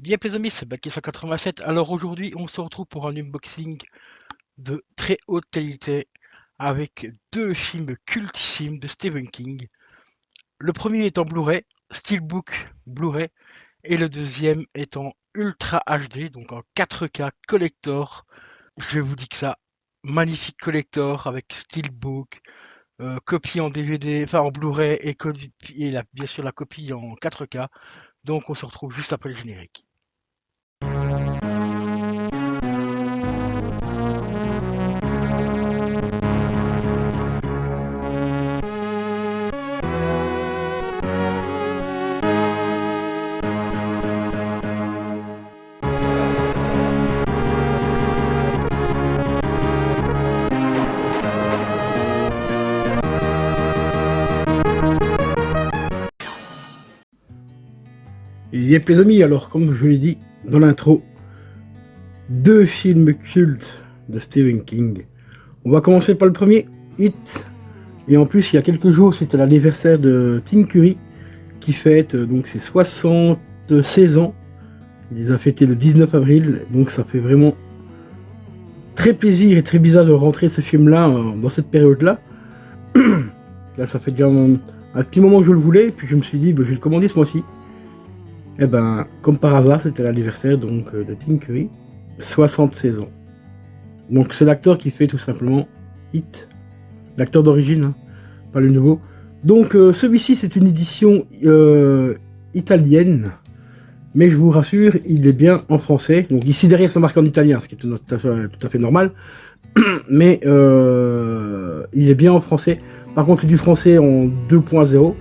Bien les amis, c'est Baki 187. Alors aujourd'hui, on se retrouve pour un unboxing de très haute qualité avec deux films cultissimes de Stephen King. Le premier est en Blu-ray, Steelbook Blu-ray, et le deuxième est en Ultra HD, donc en 4K collector. Je vous dis que ça, magnifique collector avec Steelbook, copie en DVD, enfin en Blu-ray et bien sûr la copie en 4K. Donc on se retrouve juste après le générique. Yep les amis, alors comme je l'ai dit dans l'intro, deux films cultes de Stephen King. On va commencer par le premier, It. Et en plus, il y a quelques jours, c'était l'anniversaire de Tim Curry qui fête donc ses 76 ans. Il les a fêtés le 19 avril, donc ça fait vraiment très plaisir et très bizarre de rentrer ce film-là dans cette période-là. Là, ça fait déjà un petit moment que je le voulais, et puis je me suis dit, je vais le commander ce mois-ci. Et ben, comme par hasard, c'était l'anniversaire donc de Tim Curry, 76 ans. Donc c'est l'acteur qui fait tout simplement It, l'acteur d'origine, hein, pas le nouveau. Donc celui-ci c'est une édition italienne, mais je vous rassure, il est bien en français. Donc ici derrière c'est marqué en italien, ce qui est tout à fait normal, mais il est bien en français. Par contre c'est du français en 2.0,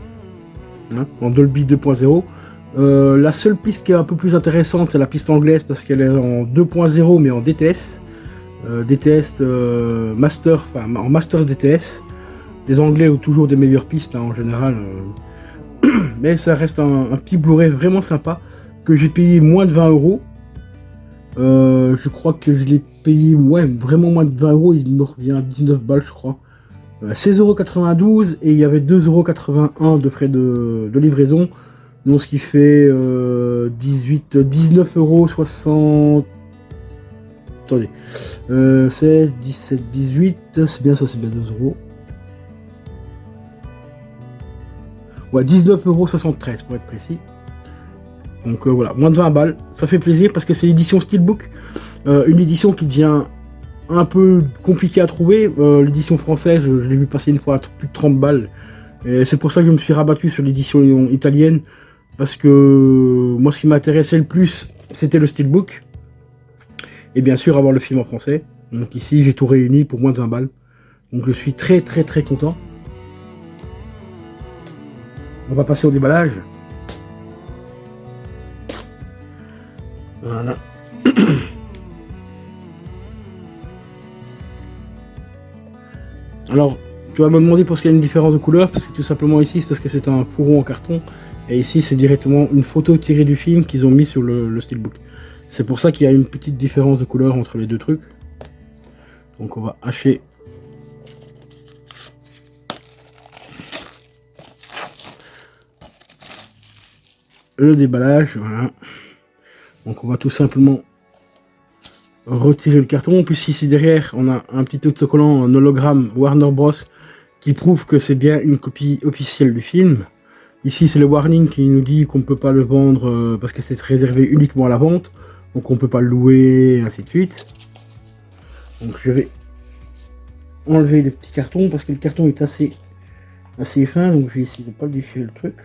hein, en Dolby 2.0. La seule piste qui est un peu plus intéressante, c'est la piste anglaise parce qu'elle est en 2.0 mais en DTS. DTS Master, enfin en Master DTS. Les Anglais ont toujours des meilleures pistes hein, en général. Mais ça reste un petit Blu-ray vraiment sympa que j'ai payé moins de 20 euros. Je crois que je l'ai payé vraiment moins de 20 euros. Il me revient à 19 balles, je crois. 16,92 € et il y avait 2,81 € de frais de livraison. Donc ce qui fait 19,60 €. Attendez. 16, 17, 18. C'est bien ça, c'est bien 2 euros. Ouais, 19,73 € pour être précis. Donc voilà, moins de 20 balles. Ça fait plaisir parce que c'est l'édition Steelbook. Une édition qui devient un peu compliquée à trouver. L'édition française, je l'ai vu passer une fois à plus de 30 balles. Et c'est pour ça que je me suis rabattu sur l'édition italienne. Parce que moi, ce qui m'intéressait le plus, c'était le Steelbook. Et bien sûr, avoir le film en français. Donc ici, j'ai tout réuni pour moins de 20 balles. Donc je suis très très très content. On va passer au déballage. Voilà. Alors, tu vas me demander pour ce qu'il y a une différence de couleur, parce que tout simplement ici, c'est parce que c'est un fourreau en carton. Et ici, c'est directement une photo tirée du film qu'ils ont mis sur le Steelbook. C'est pour ça qu'il y a une petite différence de couleur entre les deux trucs. Donc on va hacher. Le déballage, voilà. Donc on va tout simplement retirer le carton. En plus ici derrière, on a un petit autocollant, un hologramme Warner Bros. Qui prouve que c'est bien une copie officielle du film. Ici c'est le warning qui nous dit qu'on ne peut pas le vendre parce que c'est réservé uniquement à la vente. Donc on ne peut pas le louer, et ainsi de suite. Donc je vais enlever les petits cartons parce que le carton est assez fin. Donc je vais essayer de ne pas le déchirer le truc.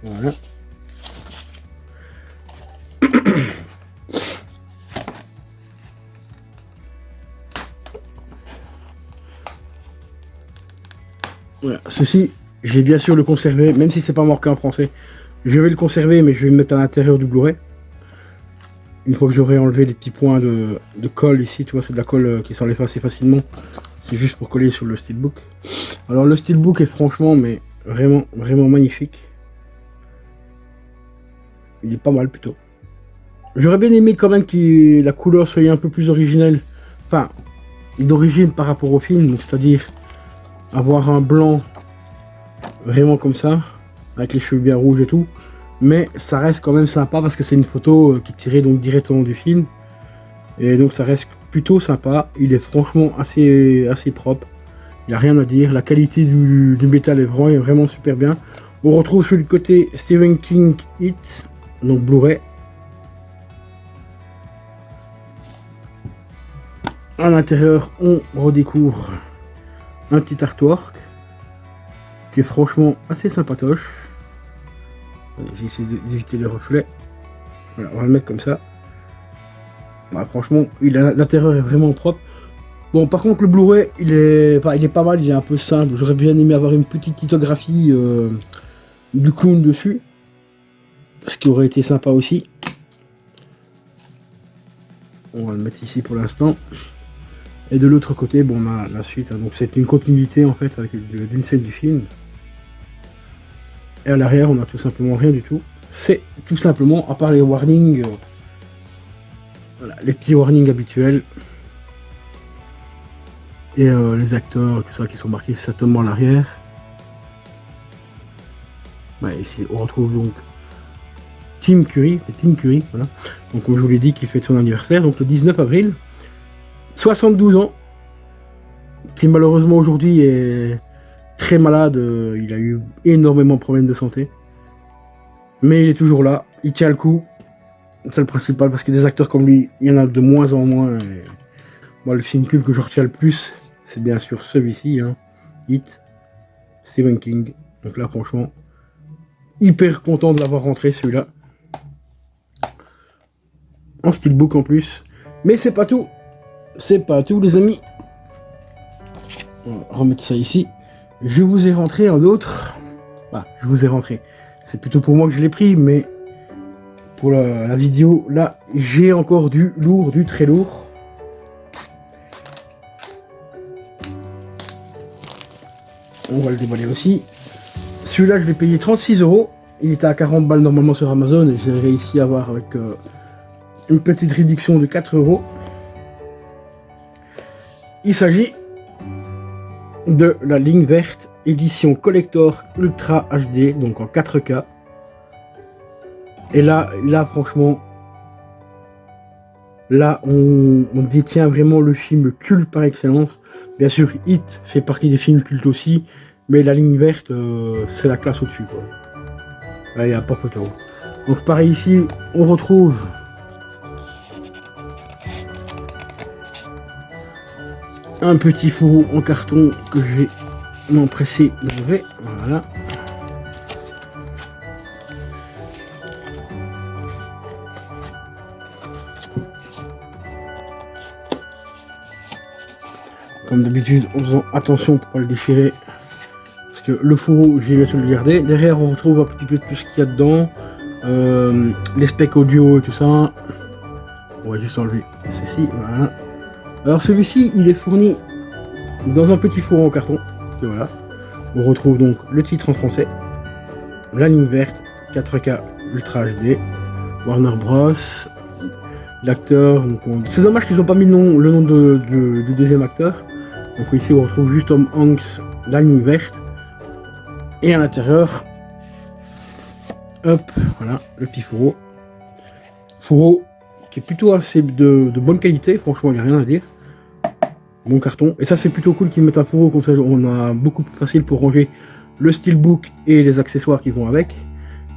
Voilà. Voilà. Ceci, j'ai bien sûr le conserver, même si c'est pas marqué en français. Je vais le conserver, mais je vais le mettre à l'intérieur du Blu-ray. Une fois que j'aurai enlevé les petits points de colle ici, tu vois, c'est de la colle qui s'enlève assez facilement. C'est juste pour coller sur le Steelbook. Alors le Steelbook est franchement, mais vraiment, vraiment magnifique. Il est pas mal plutôt. J'aurais bien aimé quand même que la couleur soit un peu plus originelle. Enfin, d'origine par rapport au film, c'est-à-dire avoir un blanc vraiment comme ça, avec les cheveux bien rouges et tout. mais ça reste quand même sympa parce que c'est une photo qui est tirée donc directement du film, et donc ça reste plutôt sympa. Il est franchement assez propre, il n'y a rien à dire, la qualité du métal est vraiment super bien. On retrouve sur le côté Stephen King It, donc Blu-ray. À l'intérieur, on redécouvre un petit artwork qui est franchement assez sympatoche. J'ai essayé d'éviter les reflets. Voilà, on va le mettre comme ça. Bah, franchement, l'intérieur est vraiment propre. Bon, par contre, le Blu-ray, il est pas mal, il est un peu simple. J'aurais bien aimé avoir une petite lithographie du clown dessus, ce qui aurait été sympa aussi. On va le mettre ici pour l'instant. Et de l'autre côté, bon, on a la suite. Hein. Donc c'est une continuité en fait avec d'une scène du film. Et à l'arrière, on a tout simplement rien du tout. C'est tout simplement, à part les warnings, voilà, les petits warnings habituels. Et les acteurs, tout ça qui sont marqués certainement à l'arrière. Ouais, ici, on retrouve donc Tim Curry, voilà. Donc comme je vous l'ai dit, qui fête son anniversaire, donc le 19 avril. 72 ans, qui malheureusement aujourd'hui est très malade, il a eu énormément de problèmes de santé. Mais il est toujours là, il tient le coup, c'est le principal, parce que des acteurs comme lui, il y en a de moins en moins. Et moi, le film culte que je retiens le plus, c'est bien sûr celui-ci, hein, It, Stephen King. Donc là, franchement, hyper content de l'avoir rentré celui-là. En steelbook en plus. Mais c'est pas tout. C'est pas tout les amis. On va remettre ça ici. Je vous ai rentré un autre. Bah, je vous ai rentré. C'est plutôt pour moi que je l'ai pris, mais pour la vidéo, là, j'ai encore du lourd, du très lourd. On va le déballer aussi. Celui-là, je l'ai payé 36 €. Il était à 40 balles normalement sur Amazon et j'ai réussi à avoir avec une petite réduction de 4 €. Il s'agit de la ligne verte édition collector ultra HD, donc en 4K. Et là franchement, là on détient vraiment le film culte par excellence. Bien sûr, It fait partie des films cultes aussi, mais la ligne verte, c'est la classe au-dessus, quoi. Là, il n'y a pas photo. Donc pareil ici, on retrouve un petit fourreau en carton que je vais m'empresser d'enlever. Voilà. Comme d'habitude, en faisant attention pour pas le déchirer. Parce que le fourreau, j'ai bien sûr le garder. Derrière, on retrouve un petit peu tout ce qu'il y a dedans. Les specs audio et tout ça. On va juste enlever ceci. Voilà. Alors celui-ci, il est fourni dans un petit fourreau en carton. Et voilà. On retrouve donc le titre en français, la ligne verte, 4K Ultra HD, Warner Bros, l'acteur. C'est dommage qu'ils n'ont pas mis le nom du deuxième acteur. Donc ici on retrouve juste Tom Hanks, la ligne verte. Et à l'intérieur, hop, voilà, le petit fourreau. Fourreau qui est plutôt assez de bonne qualité, franchement il n'y a rien à dire. Bon carton. Et ça c'est plutôt cool qu'ils mettent un fourreau, comme ça on a beaucoup plus facile pour ranger le steelbook et les accessoires qui vont avec.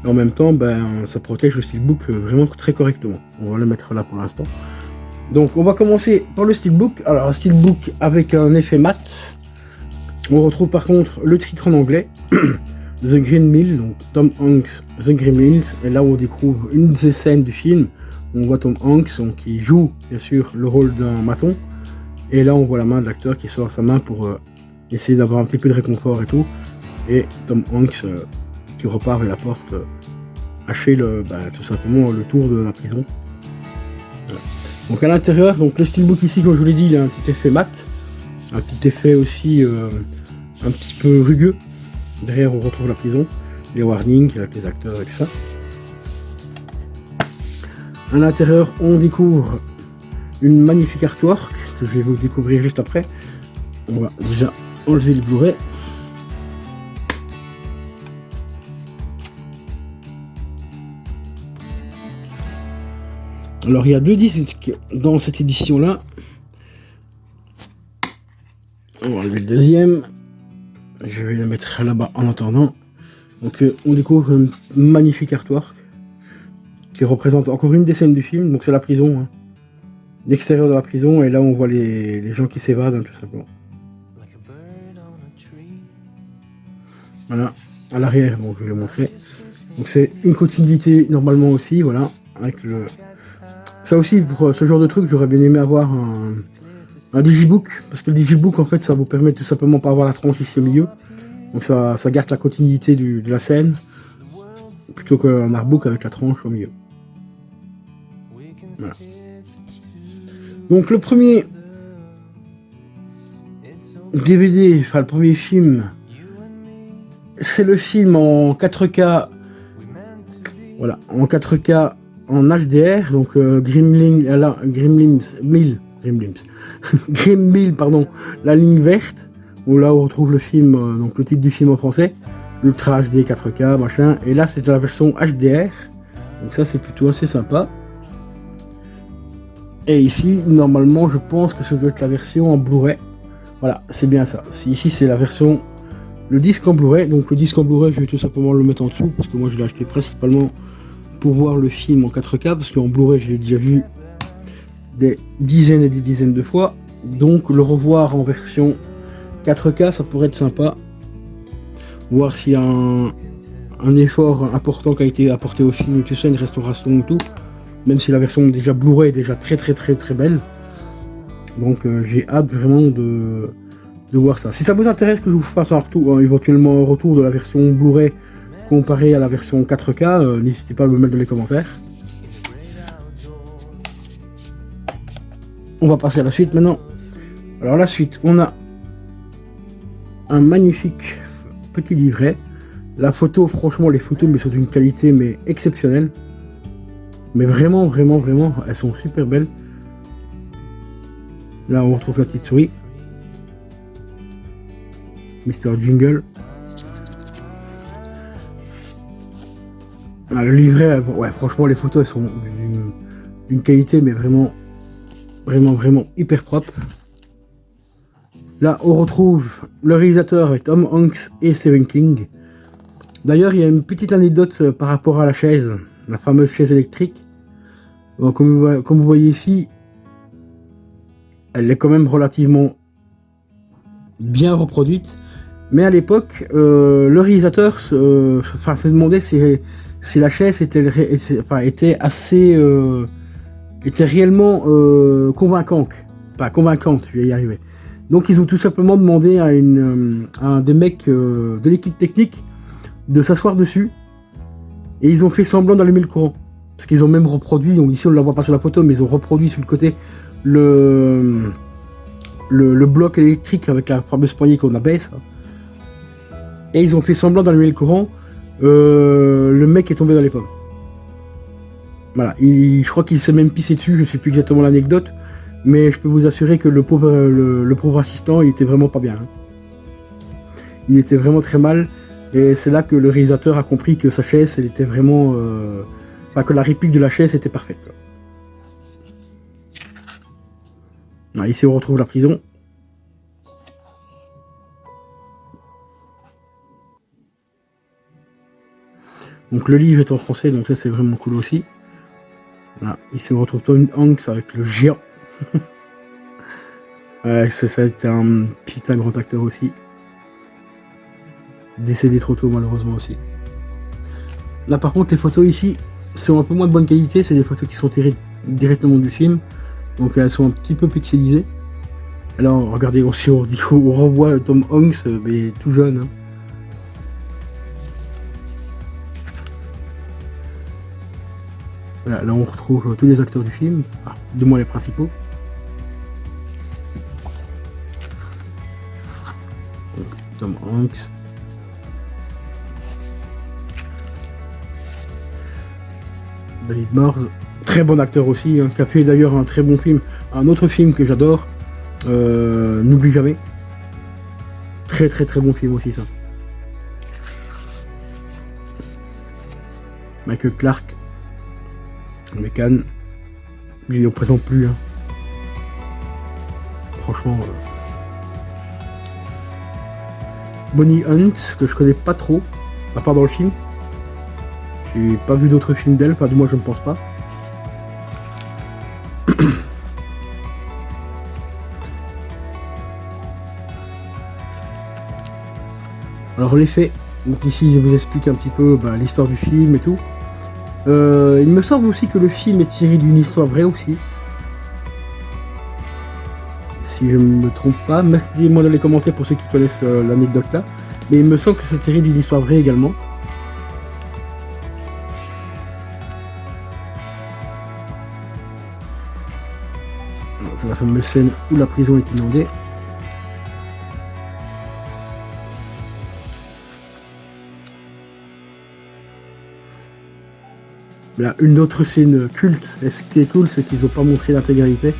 Et en même temps, ben, ça protège le steelbook vraiment très correctement. On va le mettre là pour l'instant. Donc on va commencer par le steelbook. Alors un steelbook avec un effet mat. On retrouve par contre le titre en anglais. The Green Mile, donc Tom Hanks, The Green Mills. Et là on découvre une des scènes du film. On voit Tom Hanks donc, qui joue bien sûr le rôle d'un maçon. Et là on voit la main de l'acteur qui sort sa main pour essayer d'avoir un petit peu de réconfort et tout. Et Tom Hanks qui repart vers la porte, hacher tout simplement le tour de la prison. Voilà. Donc à l'intérieur, donc le steelbook ici, comme je vous l'ai dit, il a un petit effet mat, un petit effet aussi un petit peu rugueux. Derrière on retrouve la prison, les warnings avec les acteurs et tout ça. À l'intérieur on découvre une magnifique artwork que je vais vous découvrir juste après. On va déjà enlever le Blu-ray. Blu-ray. Alors il y a 2 disques dans cette édition là. On va enlever le deuxième. Je vais le mettre là-bas en attendant. Donc on découvre un magnifique artwork qui représente encore une des scènes du film. Donc c'est la prison, hein. L'extérieur de la prison, et là on voit les gens qui s'évadent, hein, tout simplement. Voilà, à l'arrière, bon je vais le montrer. Donc c'est une continuité normalement aussi, voilà. Avec le... Ça aussi, pour ce genre de truc, j'aurais bien aimé avoir un digibook, parce que le digibook en fait ça vous permet tout simplement pas avoir la tranche ici au milieu. Donc ça garde la continuité de la scène, plutôt qu'un artbook avec la tranche au milieu. Voilà. Donc le premier DVD, enfin le premier film, c'est le film en 4K, voilà, en 4K en HDR, donc Gremlins, pardon, la ligne verte, où là on retrouve le film, donc le titre du film en français, Ultra HD 4K, machin, et là c'est la version HDR, donc ça c'est plutôt assez sympa. Et ici, normalement, je pense que ça doit être la version en Blu-ray. Voilà, c'est bien ça. Ici, c'est la version, le disque en Blu-ray. Donc le disque en Blu-ray, je vais tout simplement le mettre en dessous, parce que moi je l'ai acheté principalement pour voir le film en 4K, parce qu'en Blu-ray, je l'ai déjà vu des dizaines et des dizaines de fois. Donc le revoir en version 4K, ça pourrait être sympa. Voir s'il y a un effort important qui a été apporté au film, tout ça, une restauration ou tout. Même si la version déjà Blu-ray est déjà très belle. Donc j'ai hâte vraiment de voir ça. Si ça vous intéresse que je vous fasse un retour, éventuellement un retour de la version Blu-ray comparée à la version 4K, n'hésitez pas à me mettre dans les commentaires. On va passer à la suite maintenant. Alors la suite, on a un magnifique petit livret. La photo, franchement les photos mais sont d'une qualité mais exceptionnelle. Mais vraiment, elles sont super belles. Là, on retrouve la petite souris. Mr. Jingle. Ah, le livret, ouais, franchement, les photos, elles sont d'une qualité, mais vraiment hyper propre. Là, on retrouve le réalisateur avec Tom Hanks et Stephen King. D'ailleurs, il y a une petite anecdote par rapport à la chaise, la fameuse chaise électrique. Bon, comme vous voyez ici, elle est quand même relativement bien reproduite. Mais à l'époque, le réalisateur se demandait si la chaise était réellement convaincante. Pas convaincante, je vais y arriver. Donc ils ont tout simplement demandé à un des mecs de l'équipe technique de s'asseoir dessus. Et ils ont fait semblant d'allumer le courant. Parce qu'ils ont même reproduit, donc ici on ne la voit pas sur la photo, mais ils ont reproduit sur le côté le bloc électrique avec la fameuse poignée qu'on abaisse. Et ils ont fait semblant d'allumer le courant. Le mec est tombé dans les pommes. Voilà, je crois qu'il s'est même pissé dessus, je sais plus exactement l'anecdote, mais je peux vous assurer que le pauvre assistant, il était vraiment pas bien. Hein. Il était vraiment très mal, et c'est là que le réalisateur a compris que sa chaise, elle était vraiment... que la réplique de la chaise était parfaite. Voilà, ici on retrouve la prison. Donc le livre est en français, donc ça c'est vraiment cool aussi. Voilà, ici on retrouve Tom Hanks avec le géant. Ça a été un putain grand acteur aussi. Décédé trop tôt malheureusement aussi. Là par contre les photos ici sont un peu moins de bonne qualité, c'est des photos qui sont tirées directement du film. Donc elles sont un petit peu pixelisées. Alors regardez aussi, on revoit Tom Hanks, mais tout jeune. Hein. Voilà, là on retrouve tous les acteurs du film, du moins les principaux. Donc, Tom Hanks. David Morse, très bon acteur aussi, hein, qui a fait d'ailleurs un très bon film, un autre film que j'adore, N'oublie jamais. Très bon film aussi ça. Michael Clarke, Mecan. Il ne présente plus. Hein. Franchement. Bonnie Hunt, que je connais pas trop, à part dans le film. J'ai pas vu d'autres films d'elle, enfin du moins je ne pense pas. Alors les faits, donc ici je vous explique un petit peu l'histoire du film et tout. Il me semble aussi que le film est tiré d'une histoire vraie aussi. Si je ne me trompe pas, mettez-moi dans les commentaires pour ceux qui connaissent l'anecdote là. Mais il me semble que c'est tiré d'une histoire vraie également. C'est la fameuse scène où la prison est inondée. Là, une autre scène culte, et ce qui est cool, c'est qu'ils n'ont pas montré l'intégralité.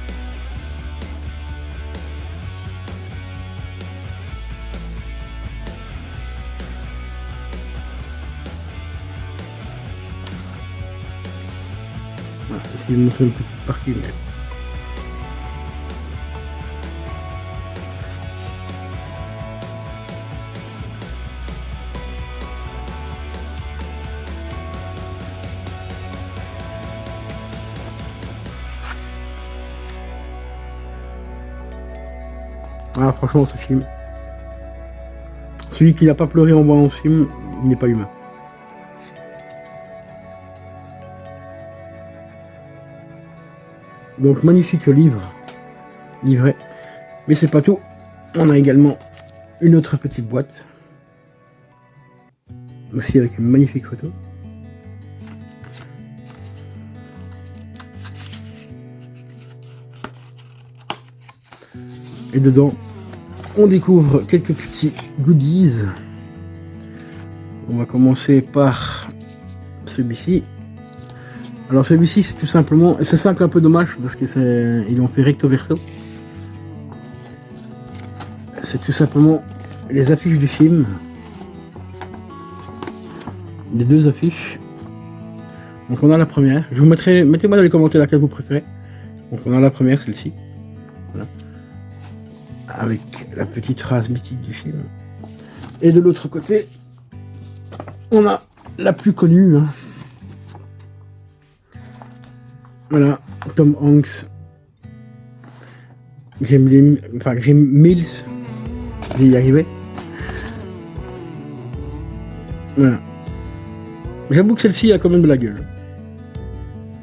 Voilà, ici, ils montrent une petite partie, mais... Ah, franchement, ce film... Celui qui n'a pas pleuré en voyant ce film, il n'est pas humain. Donc, magnifique livre. Livret. Mais c'est pas tout. On a également une autre petite boîte. Aussi avec une magnifique photo. Et dedans, on découvre quelques petits goodies. On va commencer par celui-ci. Alors celui-ci, c'est tout simplement, et c'est ça qui est un peu dommage parce que ils l'ont fait recto verso. C'est tout simplement les affiches du film. Les deux affiches. Donc on a la première. Je vous mettrai, mettez-moi dans les commentaires laquelle vous préférez. Donc on a la première, celle-ci. Voilà. Avec la petite phrase mythique du film. Et de l'autre côté, on a la plus connue. Hein. Voilà, Tom Hanks, Grim Mills, je vais y arriver. Voilà. J'avoue que celle-ci a quand même de la gueule.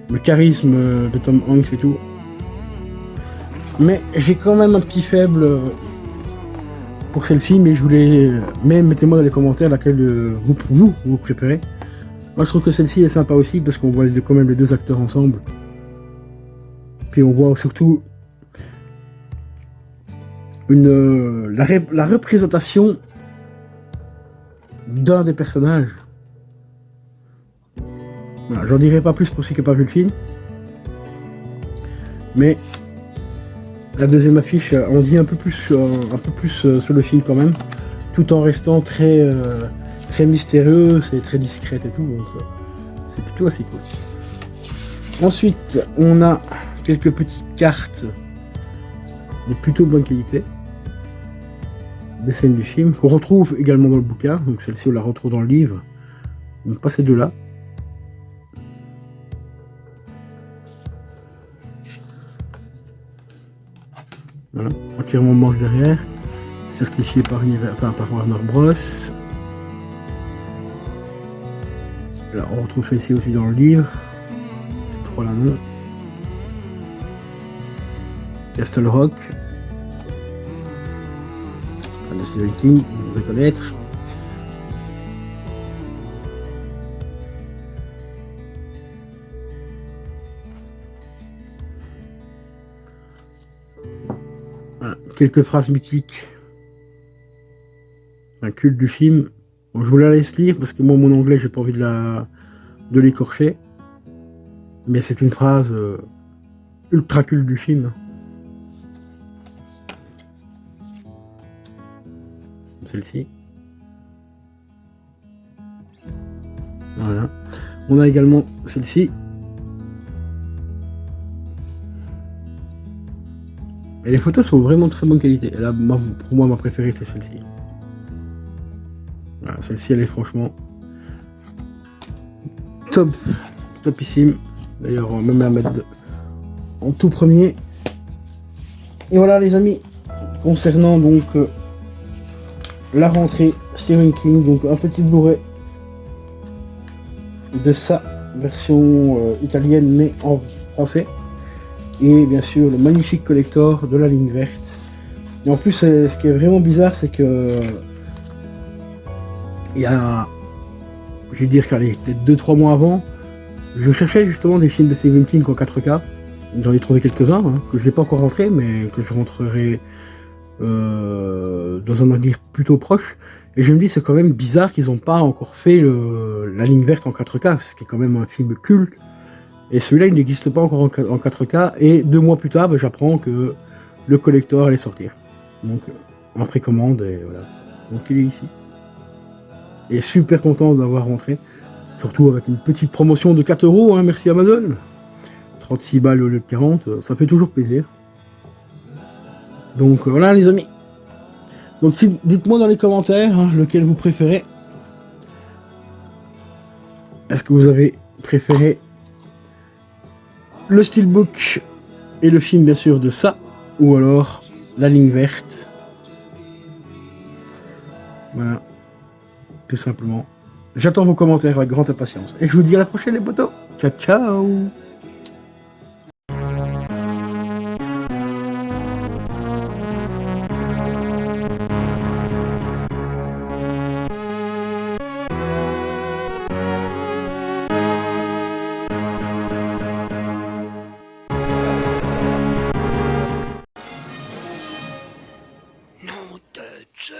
Le charisme de Tom Hanks et tout. Mais j'ai quand même un petit faible pour celle-ci, mais je voulais... Mais mettez-moi dans les commentaires laquelle vous préférez. Moi je trouve que celle-ci est sympa aussi parce qu'on voit quand même les deux acteurs ensemble. Puis on voit surtout la représentation d'un des personnages. Voilà, j'en dirai pas plus pour ceux qui n'ont pas vu le film. Mais la deuxième affiche en dit un peu plus sur le film quand même, tout en restant très mystérieuse et très discrète et tout. Donc c'est plutôt assez cool. Ensuite, on a quelques petites cartes de plutôt bonne qualité, des scènes du film, qu'on retrouve également dans le bouquin, donc celle-ci on la retrouve dans le livre, donc pas ces deux-là. Voilà, entièrement manche derrière, certifié par Warner Bros. Là on retrouve celle-ci aussi dans le livre, c'est trois là non. Castle Rock, de Stephen King, vous devez connaître. Voilà, quelques phrases mythiques. Un culte du film. Bon, je vous la laisse lire parce que moi mon anglais j'ai pas envie de l'écorcher. Mais c'est une phrase ultra culte du film. Celle-ci. Voilà. On a également celle-ci. Et les photos sont vraiment de très bonne qualité. Et là, pour moi, ma préférée, c'est celle-ci. Voilà, celle-ci, elle est franchement top, topissime. D'ailleurs, on va même la mettre en tout premier. Et voilà, les amis, concernant donc la rentrée Stephen King, donc un petit Blu-ray de sa version italienne, mais en français. Et bien sûr, le magnifique collector de la ligne verte. Et en plus, ce qui est vraiment bizarre, c'est que il y a, je vais dire qu'allez, peut-être 2-3 mois avant, je cherchais justement des films de Stephen King en 4K. J'en ai trouvé quelques-uns, hein, que je n'ai pas encore rentré, mais que je rentrerai dans un avenir plutôt proche. Et je me dis, c'est quand même bizarre qu'ils n'ont pas encore fait la ligne verte en 4K, ce qui est quand même un film culte. Et celui-là, il n'existe pas encore en 4K. Et 2 mois plus tard, j'apprends que le collector allait sortir. Donc, en précommande, et voilà. Donc, il est ici. Et super content d'avoir rentré. Surtout avec une petite promotion de 4 €, hein, merci Amazon. 36 balles au lieu de 40, ça fait toujours plaisir. Donc voilà les amis. Donc dites-moi dans les commentaires lequel vous préférez. Est-ce que vous avez préféré le steelbook et le film bien sûr de ça, ou alors la ligne verte? Voilà, tout simplement. J'attends vos commentaires avec grande impatience. Et je vous dis à la prochaine les potos. Ciao ciao. Nom de Dieu.